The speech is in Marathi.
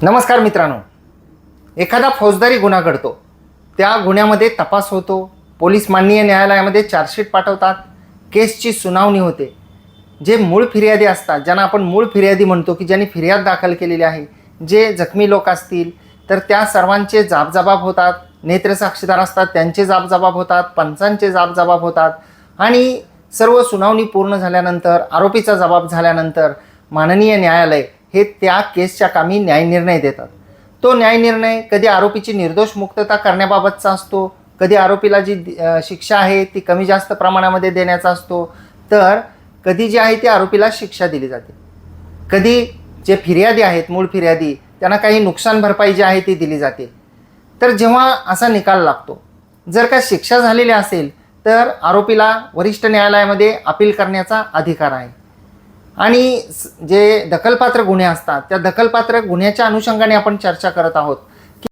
नमस्कार मित्रांनो, एखादा फौजदारी गुन्हा घडतो, त्या गुन्ह्यामध्ये तपास होतो, पोलीस माननीय न्यायालयामध्ये चार्जशीट पाठवतात, केसची सुनावणी होते. जे मूळ फिर्यादी असतात, ज्यांना आपण मूळ फिर्यादी म्हणतो, की ज्यांनी फिर्याद दाखल केलेली आहे, जे जखमी लोक असतील तर त्या सर्वांचे जाबजबाब होतात. नेत्रसाक्षीदार असतात त्यांचे जाबजबाब होतात, पंचांचे जाबजबाब होतात आणि सर्व सुनावणी पूर्ण झाल्यानंतर, आरोपीचा जबाब झाल्यानंतर माननीय न्यायालय हे त्या केसच्या कामी न्यायनिर्णय देतात. तो न्यायनिर्णय कधी आरोपीची निर्दोष मुक्तता करण्याबाबतचा असतो, कधी आरोपीला जी शिक्षा आहे ती कमी जास्त प्रमाणामध्ये देण्याचा असतो, तर कधी जी आहे ती आरोपीला शिक्षा दिली जाते. कधी जे फिर्यादी आहेत, मूळ फिर्यादी, त्यांना काही नुकसान भरपाई जी आहे ती दिली जाते. तर जेव्हा असा निकाल लागतो, जर का शिक्षा झालेली असेल तर आरोपीला वरिष्ठ न्यायालयामध्ये अपील करण्याचा अधिकार आहे. आणि जे दखलपात्र गुन्हे असतात, त्या दखलपात्र गुन्ह्याच्या अनुषंगाने आपण चर्चा करत आहोत.